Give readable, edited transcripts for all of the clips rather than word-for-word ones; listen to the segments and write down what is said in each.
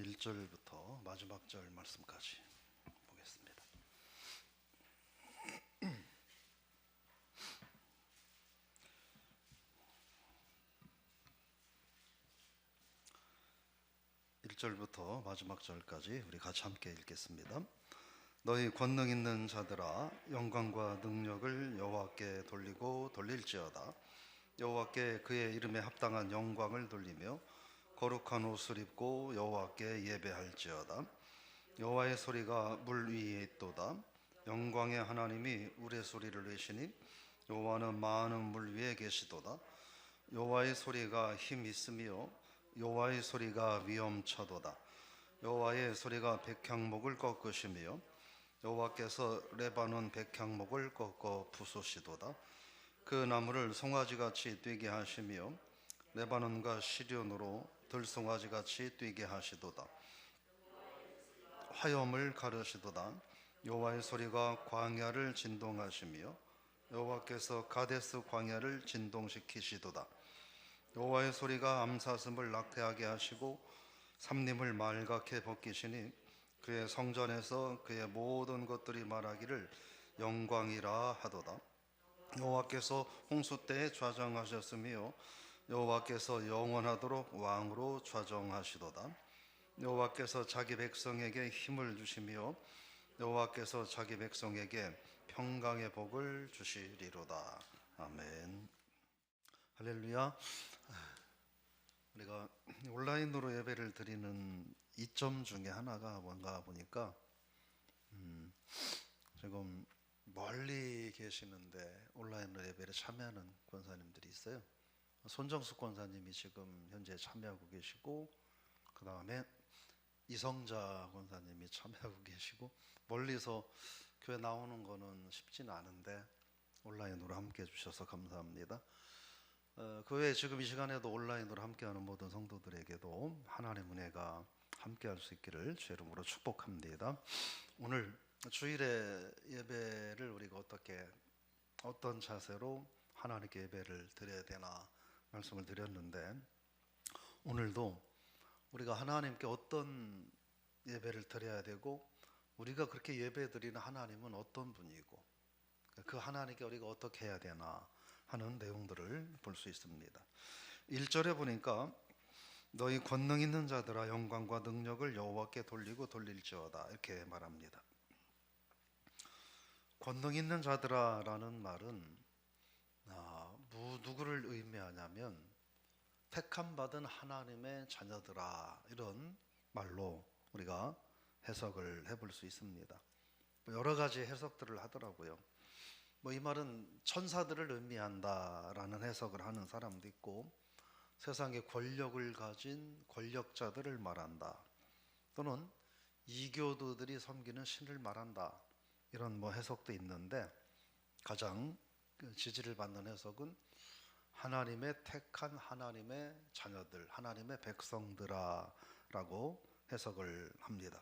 1절부터 마지막 절 말씀까지 보겠습니다. 1절부터 마지막 절까지 우리 같이 함께 읽겠습니다. 너희 권능 있는 자들아, 영광과 능력을 여호와께 돌리고 돌릴지어다. 여호와께 그의 이름에 합당한 영광을 돌리며 거룩한 옷을 입고 여호와께 예배할지어다. 여호와의 소리가 물 위에 있도다. 영광의 하나님이 우레소리를 내시니 여호와는 많은 물 위에 계시도다. 여호와의 소리가 힘 있으며 여호와의 소리가 위엄차도다. 여호와의 소리가 백향목을 꺾으시며 여호와께서 레바논 백향목을 꺾어 부수시도다. 그 나무를 송아지같이 뛰게 하시며 레바논과 시련으로 들송아지같이 뛰게 하시도다. 화염을 가르시도다. 여호와의 소리가 광야를 진동하시며 여호와께서 가데스 광야를 진동시키시도다. 여호와의 소리가 암사슴을 낙태하게 하시고 삼림을 말갛게 벗기시니 그의 성전에서 그의 모든 것들이 말하기를 영광이라 하도다. 여호와께서 홍수 때에 좌정하셨으며 여호와께서 영원하도록 왕으로 좌정하시도다. 여호와께서 자기 백성에게 힘을 주시며 여호와께서 자기 백성에게 평강의 복을 주시리로다. 아멘. 할렐루야. 우리가 온라인으로 예배를 드리는 이점 중에 하나가 뭔가 보니까 지금 멀리 계시는데 온라인으로 예배를 참여하는 권사님들이 있어요. 손정숙 권사님이 지금 현재 참여하고 계시고, 그 다음에 이성자 권사님이 참여하고 계시고, 멀리서 교회 나오는 거는 쉽지는 않은데 온라인으로 함께 해주셔서 감사합니다. 그 외에 지금 이 시간에도 온라인으로 함께하는 모든 성도들에게도 하나님의 은혜가 함께할 수 있기를 주의 이름으로 축복합니다. 오늘 주일에 예배를 우리가 어떤 자세로 하나님께 예배를 드려야 되나 말씀을 드렸는데, 오늘도 우리가 하나님께 어떤 예배를 드려야 되고 우리가 그렇게 예배 드리는 하나님은 어떤 분이고 그 하나님께 우리가 어떻게 해야 되나 하는 내용들을 볼 수 있습니다. 1절에 보니까 너희 권능 있는 자들아, 영광과 능력을 여호와께 돌리고 돌릴지어다, 이렇게 말합니다. 권능 있는 자들아 라는 말은 누구를 의미하냐면 택함 받은 하나님의 자녀들아, 이런 말로 우리가 해석을 해볼 수 있습니다. 여러 가지 해석들을 하더라고요. 이 말은 천사들을 의미한다라는 해석을 하는 사람도 있고, 세상의 권력을 가진 권력자들을 말한다, 또는 이교도들이 섬기는 신을 말한다, 이런 해석도 있는데, 가장 지지를 받는 해석은 하나님의 택한 하나님의 자녀들, 하나님의 백성들아 라고 해석을 합니다.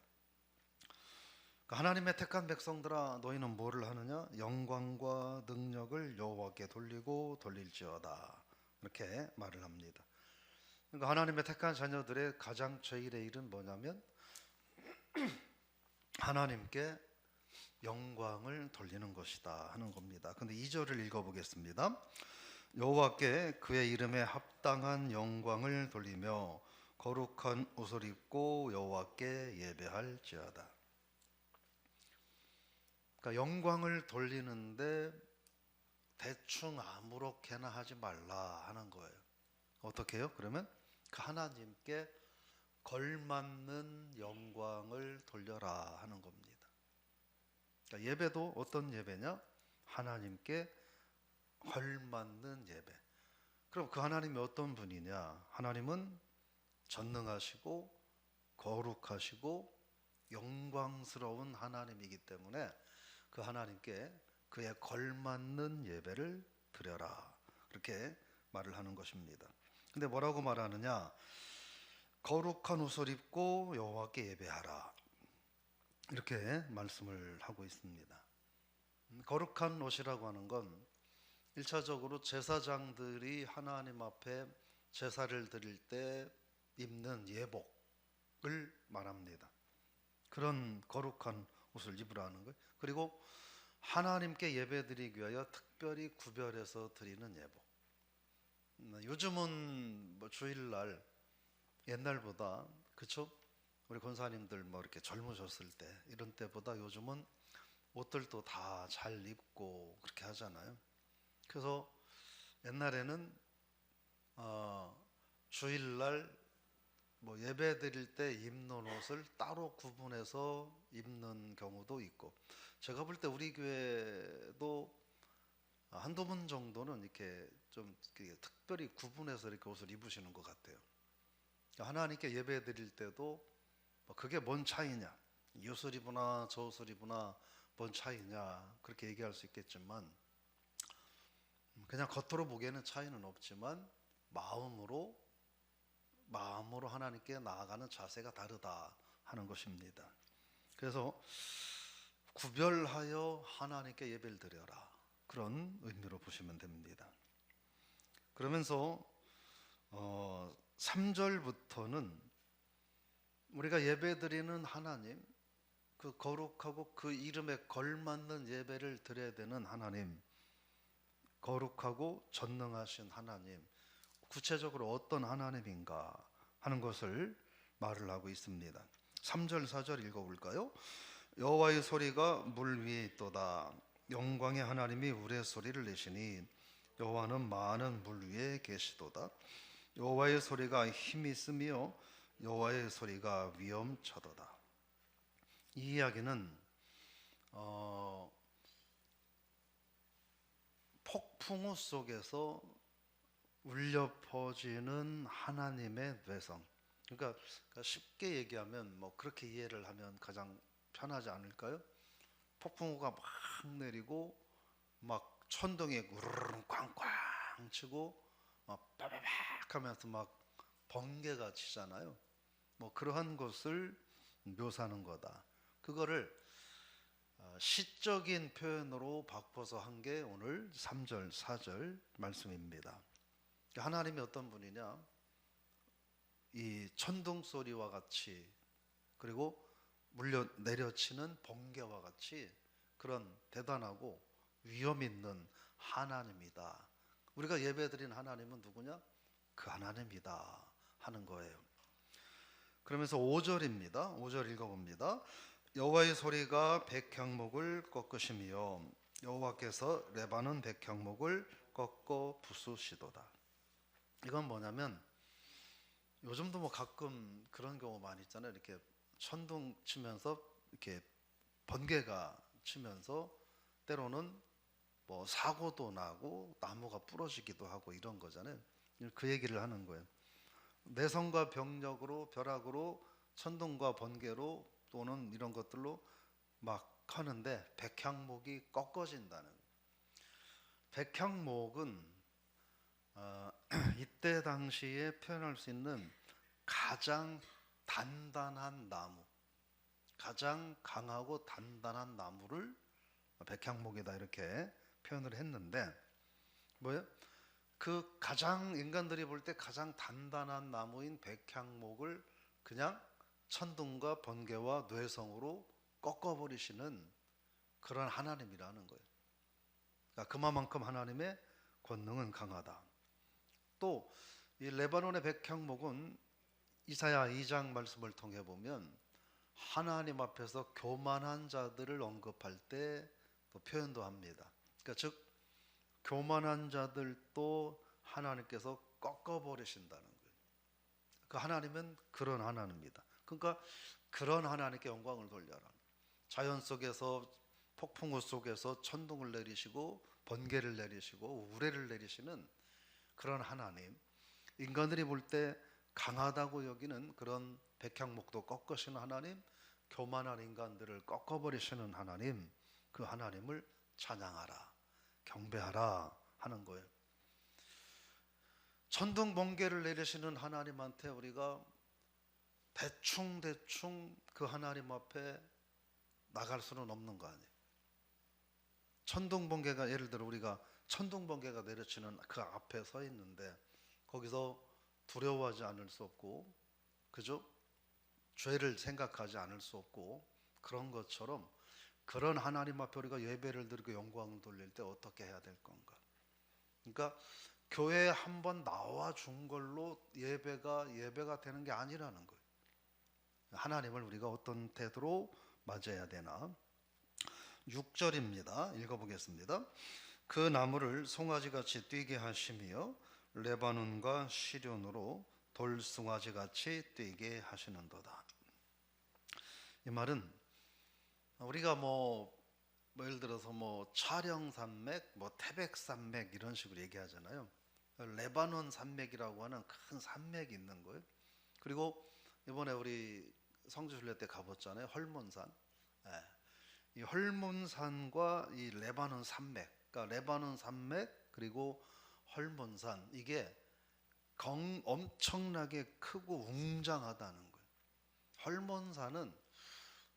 하나님의 택한 백성들아, 너희는 뭐를 하느냐? 영광과 능력을 여호와께 돌리고 돌릴지어다, 이렇게 말을 합니다. 그러니까 하나님의 택한 자녀들의 가장 제일의 일은 뭐냐면 하나님께 영광을 돌리는 것이다 하는 겁니다. 근데 2절을 읽어보겠습니다. 여호와께 그의 이름에 합당한 영광을 돌리며 거룩한 옷을 입고 여호와께 예배할지어다. 그러니까 영광을 돌리는데 대충 아무렇게나 하지 말라 하는 거예요. 어떻게 해요? 그러면 그 하나님께 걸맞는 영광을 돌려라 하는 겁니다. 그러니까 예배도 어떤 예배냐? 하나님께 걸맞는 예배. 그럼 그 하나님이 어떤 분이냐? 하나님은 전능하시고 거룩하시고 영광스러운 하나님이기 때문에 그 하나님께 그에 걸맞는 예배를 드려라, 그렇게 말을 하는 것입니다. 근데 뭐라고 말하느냐? 거룩한 옷을 입고 여호와께 예배하라, 이렇게 말씀을 하고 있습니다. 거룩한 옷이라고 하는 건 1차적으로 제사장들이 하나님 앞에 제사를 드릴 때 입는 예복, 말합니다. 그런 거룩한 옷을 입으라는 거예요. 그리고 하나님께 예배드리기 위하여 특별히 구별해서 드리는 예복. 요즘은 뭐 주일날 옛날보다, 그쵸? 우리 권사님들 뭐 이렇게 젊으셨을 때 이런 때보다 요즘은 옷들도 다 잘 입고 그렇게 하잖아요. 그래서 옛날에는 주일날 뭐 예배 드릴 때 입는 옷을 따로 구분해서 입는 경우도 있고, 제가 볼 때 우리 교회도 한두 분 정도는 이렇게 좀 이렇게 특별히 구분해서 이렇게 옷을 입으시는 것 같아요. 하나님께 예배 드릴 때도 뭐 그게 뭔 차이냐, 이 옷을 입으나 저 옷을 입으나 뭔 차이냐 그렇게 얘기할 수 있겠지만, 그냥 겉으로 보기에는 차이는 없지만 마음으로 하나님께 나아가는 자세가 다르다 하는 것입니다. 그래서 구별하여 하나님께 예배를 드려라, 그런 의미로 보시면 됩니다. 그러면서 3절부터는 우리가 예배드리는 하나님, 그 거룩하고 그 이름에 걸맞는 예배를 드려야 되는 하나님, 거룩하고 전능하신 하나님, 구체적으로 어떤 하나님인가 하는 것을 말을 하고 있습니다. 3절 4절 읽어볼까요? 여호와의 소리가 물 위에 있도다. 영광의 하나님이 우레소리를 내시니 여호와는 많은 물 위에 계시도다. 여호와의 소리가 힘이 있으며 여호와의 소리가 위엄차도다. 이 이야기는 폭풍우 속에서 울려 퍼지는 하나님의 뇌성. 그러니까 쉽게 얘기하면 뭐 그렇게 이해를 하면 가장 편하지 않을까요? 폭풍우가 막 내리고 막 천둥이 우르르 꽝꽝 치고 막 빠바박 하면서 막 번개가 치잖아요. 뭐 그러한 것을 묘사하는 거다. 그거를 시적인 표현으로 바꿔서 한 게 오늘 3절 4절 말씀입니다. 하나님이 어떤 분이냐, 이 천둥 소리와 같이, 그리고 물려 내려치는 번개와 같이 그런 대단하고 위험 있는 하나님이다. 우리가 예배드린 하나님은 누구냐? 그 하나님이다 하는 거예요. 그러면서 5절입니다. 5절 읽어봅니다. 여호와의 소리가 백향목을 꺾으시며 여호와께서 레바논 백향목을 꺾어 부수시도다. 이건 뭐냐면, 요즘도 뭐 가끔 그런 경우 많이 있잖아요. 이렇게 천둥 치면서 이렇게 번개가 치면서 때로는 뭐 사고도 나고 나무가 부러지기도 하고 이런 거잖아요. 그 얘기를 하는 거예요. 내성과 병력으로, 벼락으로, 천둥과 번개로 또는 이런 것들로 막 하는데 백향목이 꺾어진다는. 백향목은 이때 당시에 표현할 수 있는 가장 단단한 나무, 가장 강하고 단단한 나무를 백향목이다 이렇게 표현을 했는데, 뭐예요? 그 가장 인간들이 볼 때 가장 단단한 나무인 백향목을 그냥 천둥과 번개와 뇌성으로 꺾어버리시는 그런 하나님이라는 거예요. 그러니까 그만큼 하나님의 권능은 강하다. 또 이 레바논의 백향목은 이사야 2장 말씀을 통해 보면 하나님 앞에서 교만한 자들을 언급할 때 또 표현도 합니다. 그러니까 즉 교만한 자들도 하나님께서 꺾어버리신다는 거예요. 그 하나님은 그런 하나님입니다. 그러니까 그런 하나님께 영광을 돌려라. 자연 속에서, 폭풍우 속에서 천둥을 내리시고 번개를 내리시고 우레를 내리시는 그런 하나님, 인간들이 볼 때 강하다고 여기는 그런 백향목도 꺾으시는 하나님, 교만한 인간들을 꺾어버리시는 하나님, 그 하나님을 찬양하라, 경배하라 하는 거예요. 천둥 번개를 내리시는 하나님한테 우리가 대충 그 하나님 앞에 나갈 수는 없는 거 아니에요. 천둥 번개가, 예를 들어 우리가 천둥 번개가 내려치는 그 앞에 서 있는데 거기서 두려워하지 않을 수 없고, 그죠? 죄를 생각하지 않을 수 없고, 그런 것처럼 그런 하나님 앞에 우리가 예배를 드리고 영광을 돌릴 때 어떻게 해야 될 건가? 그러니까 교회에 한번 나와 준 걸로 예배가 되는 게 아니라는 거예요. 하나님을 우리가 어떤 태도로 맞아야 되나? 6절입니다. 읽어보겠습니다. 그 나무를 송아지같이 뛰게 하시며 레바논과 시련으로 돌송아지같이 뛰게 하시는도다. 이 말은 우리가 예를 들어서 촬영산맥, 태백산맥 이런 식으로 얘기하잖아요. 레바논 산맥이라고 하는 큰 산맥이 있는 거예요. 그리고 이번에 우리 성지순례 때 가봤잖아요. 헐몬산. 이 헐몬산과 이 레바논 산맥, 그러니까 레바논 산맥 그리고 헐몬산, 이게 엄청나게 크고 웅장하다는 거예요. 헐몬산은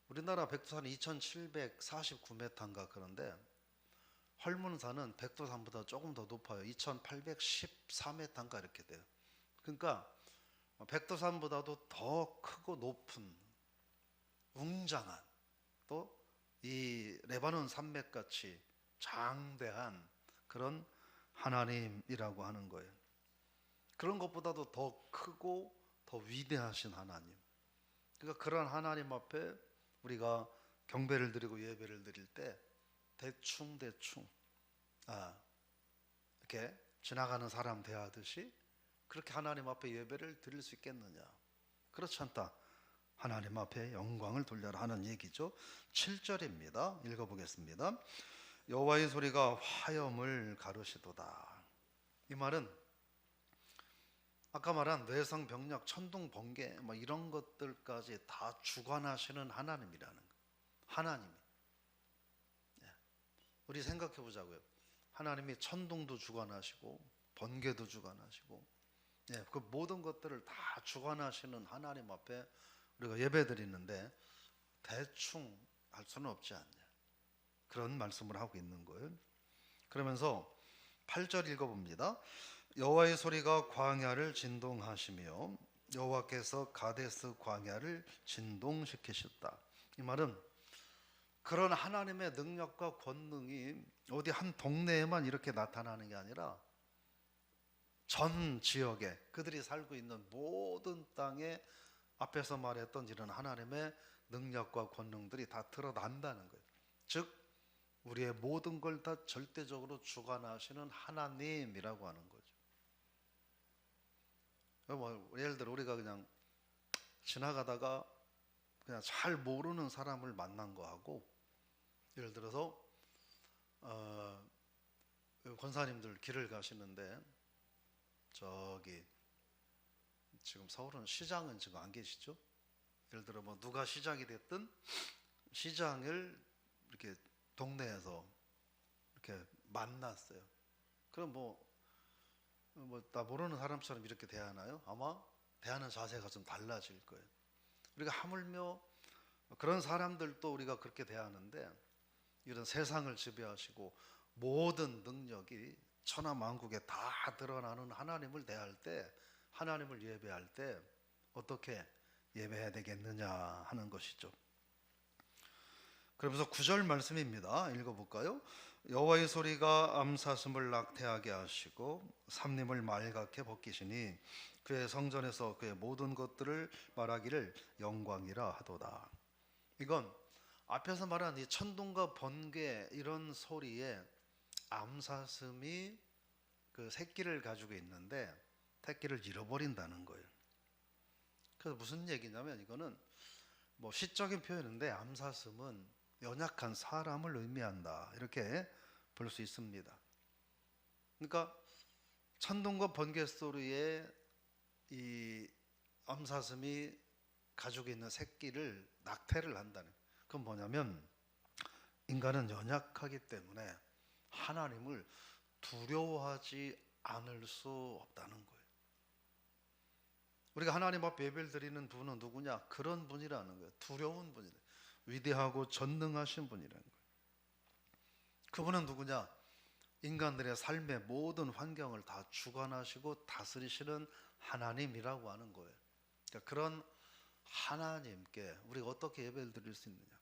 우리나라 백두산이 2749m인가 그런데 헐몬산은 백두산보다 조금 더 높아요. 2814m인가 이렇게 돼요. 그러니까 백두산보다도 더 크고 높은 웅장한, 또 이 레바논 산맥같이 장대한 그런 하나님이라고 하는 거예요. 그런 것보다도 더 크고 더 위대하신 하나님. 그러니까 그런 하나님 앞에 우리가 경배를 드리고 예배를 드릴 때 대충 이렇게 지나가는 사람 대하듯이 그렇게 하나님 앞에 예배를 드릴 수 있겠느냐? 그렇지 않다. 하나님 앞에 영광을 돌려라 하는 얘기죠. 7절입니다. 읽어보겠습니다. 여호와의 소리가 화염을 가르시도다. 이 말은 아까 말한 뇌성, 병력, 천둥, 번개 이런 것들까지 다 주관하시는 하나님이라는 거예요. 하나님이. 우리 생각해 보자고요. 하나님이 천둥도 주관하시고 번개도 주관하시고 그 모든 것들을 다 주관하시는 하나님 앞에 우리가 예배드리는데 대충 할 수는 없지 않냐, 그런 말씀을 하고 있는 거예요. 그러면서 8절 읽어봅니다. 여호와의 소리가 광야를 진동하시며 여호와께서 가데스 광야를 진동시키셨다. 이 말은 그런 하나님의 능력과 권능이 어디 한 동네에만 이렇게 나타나는 게 아니라 전 지역에, 그들이 살고 있는 모든 땅에 앞에서 말했던 이런 하나님의 능력과 권능들이 다 드러난다는 거예요. 즉 우리의 모든 걸 다 절대적으로 주관하시는 하나님이라고 하는 거죠. 예를 들어 우리가 그냥 지나가다가 그냥 잘 모르는 사람을 만난 거하고, 예를 들어서 권사님들 길을 가시는데 저기 지금 서울은 시장은 지금 안 계시죠? 예를 들어 누가 시장이 됐든 시장을 이렇게 동네에서 이렇게 만났어요. 그럼 나 모르는 사람처럼 이렇게 대하나요? 아마 대하는 자세가 좀 달라질 거예요. 우리가 하물며 그런 사람들도 우리가 그렇게 대하는데, 이런 세상을 지배하시고 모든 능력이 천하만국에 다 드러나는 하나님을 대할 때, 하나님을 예배할 때 어떻게 예배해야 되겠느냐 하는 것이죠. 그러면서 9절 말씀입니다. 읽어볼까요? 여호와의 소리가 암사슴을 낙태하게 하시고 삼림을 말갛게 벗기시니 그의 성전에서 그의 모든 것들을 말하기를 영광이라 하도다. 이건 앞에서 말한 이 천둥과 번개 이런 소리에 암사슴이 그 새끼를 가지고 있는데 새끼를 잃어버린다는 거예요. 그래서 무슨 얘기냐면, 이거는 시적인 표현인데 암사슴은 연약한 사람을 의미한다, 이렇게 볼 수 있습니다. 그러니까 천둥과 번개 소리에 이 암사슴이 가지고 있는 새끼를 낙태를 한다는, 그건 뭐냐면 인간은 연약하기 때문에 하나님을 두려워하지 않을 수 없다는 거예요. 우리가 하나님 앞에 예배를 드리는 분은 누구냐? 그런 분이라는 거예요. 두려운 분이다. 위대하고 전능하신 분이라는 거예요. 그분은 누구냐? 인간들의 삶의 모든 환경을 다 주관하시고 다스리시는 하나님이라고 하는 거예요. 그러니까 그런 하나님께 우리가 어떻게 예배를 드릴 수 있느냐?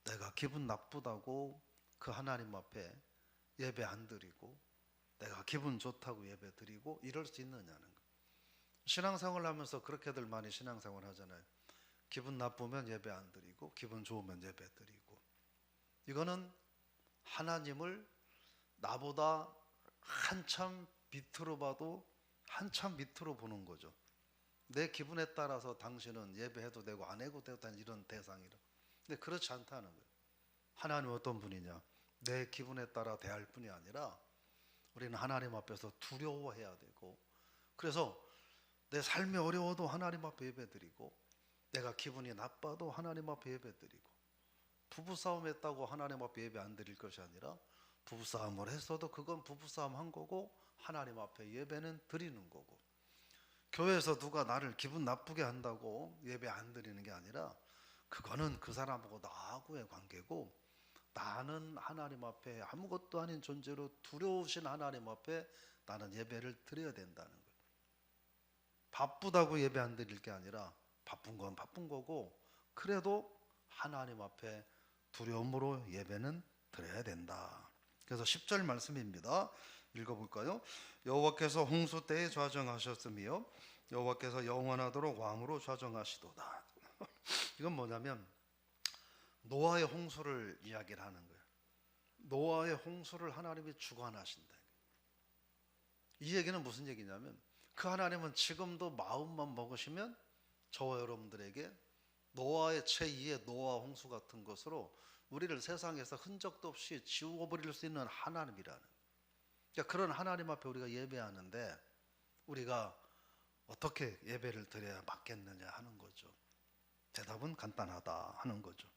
내가 기분 나쁘다고 그 하나님 앞에 예배 안 드리고, 내가 기분 좋다고 예배 드리고 이럴 수 있느냐는 거예요. 신앙생활 하면서 그렇게들 많이 신앙생활 하잖아요. 기분 나쁘면 예배 안 드리고, 기분 좋으면 예배 드리고. 이거는 하나님을 나보다 한참 밑으로 봐도 한참 밑으로 보는 거죠. 내 기분에 따라서 당신은 예배해도 되고 안 해도 되고 이런 대상이라. 근데 그렇지 않다는 거예요. 하나님은 어떤 분이냐? 내 기분에 따라 대할 뿐이 아니라 우리는 하나님 앞에서 두려워해야 되고, 그래서 내 삶이 어려워도 하나님 앞에 예배드리고, 내가 기분이 나빠도 하나님 앞에 예배드리고, 부부싸움 했다고 하나님 앞에 예배 안 드릴 것이 아니라 부부싸움을 했어도 그건 부부싸움 한 거고 하나님 앞에 예배는 드리는 거고, 교회에서 누가 나를 기분 나쁘게 한다고 예배 안 드리는 게 아니라 그거는 그 사람하고 나하고의 관계고, 나는 하나님 앞에 아무것도 아닌 존재로 두려우신 하나님 앞에 나는 예배를 드려야 된다는 거예요. 바쁘다고 예배 안 드릴 게 아니라 바쁜 건 바쁜 거고, 그래도 하나님 앞에 두려움으로 예배는 드려야 된다. 그래서 10절 말씀입니다. 읽어볼까요? 여호와께서 홍수 때에 좌정하셨으며 여호와께서 영원하도록 왕으로 좌정하시도다. 이건 뭐냐면 노아의 홍수를 이야기를 하는 거예요. 노아의 홍수를 하나님이 주관하신다. 이 얘기는 무슨 얘기냐면 그 하나님은 지금도 마음만 먹으시면 저와 여러분들에게 노아의 제2의 노아 홍수 같은 것으로 우리를 세상에서 흔적도 없이 지워버릴 수 있는 하나님이라는, 그러니까 그런 하나님 앞에 우리가 예배하는데 우리가 어떻게 예배를 드려야 맞겠느냐 하는 거죠. 대답은 간단하다 하는 거죠.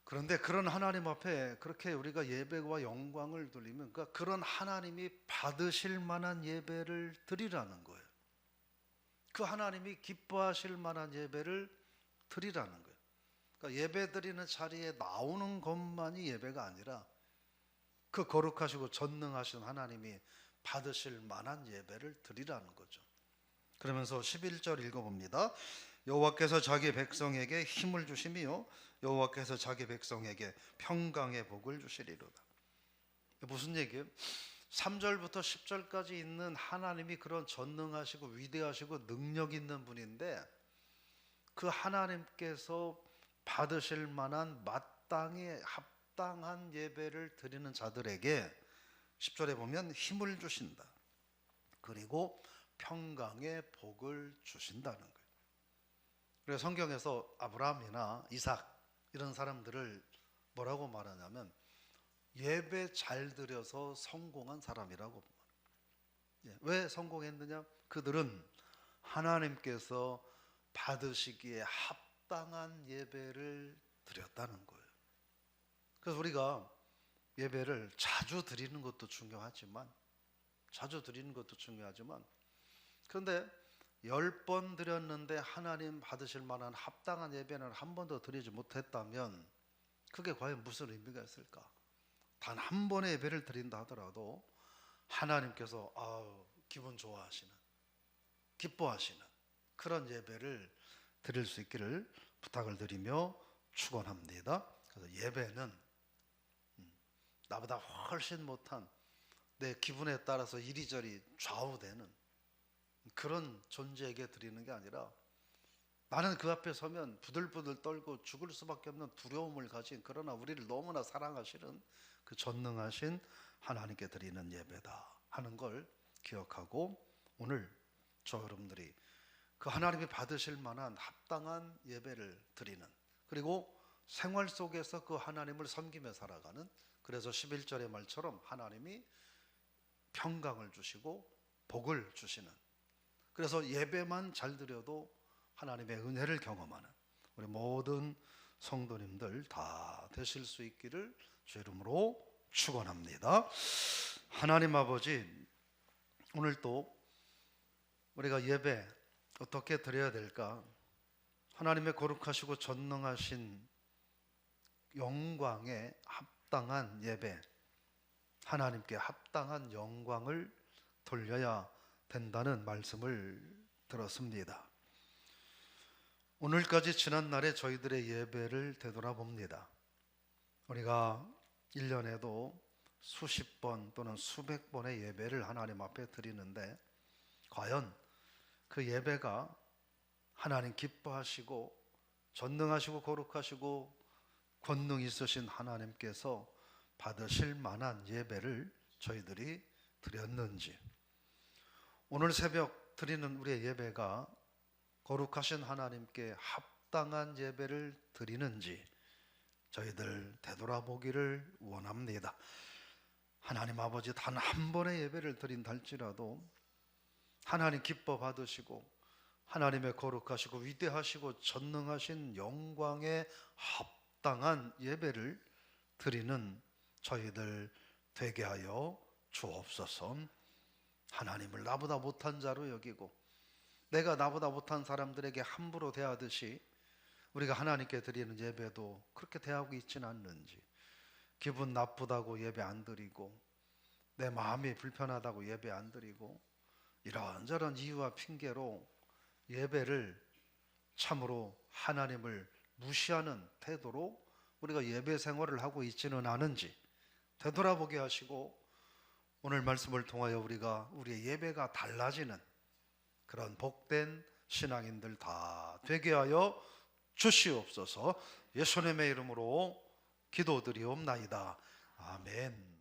그런데 그런 하나님 앞에 그렇게 우리가 예배와 영광을 돌리면 그런 하나님이 받으실 만한 예배를 드리라는 거예요. 그 하나님이 기뻐하실 만한 예배를 드리라는 거예요. 그러니까 예배 드리는 자리에 나오는 것만이 예배가 아니라 그 거룩하시고 전능하신 하나님이 받으실 만한 예배를 드리라는 거죠. 그러면서 11절 읽어봅니다. 여호와께서 자기 백성에게 힘을 주시며 여호와께서 자기 백성에게 평강의 복을 주시리로다. 무슨 얘기예요? 3절부터 10절까지 있는 하나님이 그런 전능하시고 위대하시고 능력 있는 분인데 그 하나님께서 받으실 만한 마땅히 합당한 예배를 드리는 자들에게 10절에 보면 힘을 주신다. 그리고 평강의 복을 주신다는 거예요. 그래서 성경에서 아브라함이나 이삭 이런 사람들을 뭐라고 말하냐면 예배 잘 드려서 성공한 사람이라고 말해요. 왜 성공했느냐? 그들은 하나님께서 받으시기에 합당한 예배를 드렸다는 거예요. 그래서 우리가 예배를 자주 드리는 것도 중요하지만 그런데 10번 드렸는데 하나님 받으실 만한 합당한 예배는 한 번도 드리지 못했다면 그게 과연 무슨 의미가 있을까? 단 한 번의 예배를 드린다 하더라도 하나님께서 기분 좋아하시는, 기뻐하시는 그런 예배를 드릴 수 있기를 부탁을 드리며 축원합니다. 그래서 예배는 나보다 훨씬 못한 내 기분에 따라서 이리저리 좌우되는 그런 존재에게 드리는 게 아니라 나는 그 앞에 서면 부들부들 떨고 죽을 수밖에 없는 두려움을 가진, 그러나 우리를 너무나 사랑하시는 그 전능하신 하나님께 드리는 예배다 하는 걸 기억하고 오늘 저 여러분들이 그 하나님이 받으실 만한 합당한 예배를 드리는, 그리고 생활 속에서 그 하나님을 섬기며 살아가는, 그래서 11절의 말처럼 하나님이 평강을 주시고 복을 주시는, 그래서 예배만 잘 드려도 하나님의 은혜를 경험하는 우리 모든 성도님들 다 되실 수 있기를 주 이름으로 축원합니다. 하나님 아버지, 오늘 또 우리가 예배 어떻게 드려야 될까? 하나님의 거룩하시고 전능하신 영광에 합당한 예배, 하나님께 합당한 영광을 돌려야 된다는 말씀을 들었습니다. 오늘까지 지난 날에 저희들의 예배를 되돌아봅니다. 우리가 1년에도 수십 번 또는 수백 번의 예배를 하나님 앞에 드리는데 과연 그 예배가 하나님 기뻐하시고 전능하시고 거룩하시고 권능 있으신 하나님께서 받으실 만한 예배를 저희들이 드렸는지, 오늘 새벽 드리는 우리의 예배가 거룩하신 하나님께 합당한 예배를 드리는지 저희들 되돌아보기를 원합니다. 하나님 아버지, 단 한 번의 예배를 드린다 할지라도 하나님 기뻐 받으시고 하나님의 거룩하시고 위대하시고 전능하신 영광에 합당한 예배를 드리는 저희들 되게 하여 주옵소서. 하나님을 나보다 못한 자로 여기고 내가 나보다 못한 사람들에게 함부로 대하듯이 우리가 하나님께 드리는 예배도 그렇게 대하고 있지는 않는지, 기분 나쁘다고 예배 안 드리고 내 마음이 불편하다고 예배 안 드리고 이런저런 이유와 핑계로 예배를 참으로 하나님을 무시하는 태도로 우리가 예배 생활을 하고 있지는 않은지 되돌아보게 하시고 오늘 말씀을 통하여 우리가 우리의 예배가 달라지는 그런 복된 신앙인들 다 되게 하여 주시옵소서. 예수님의 이름으로 기도드리옵나이다. 아멘.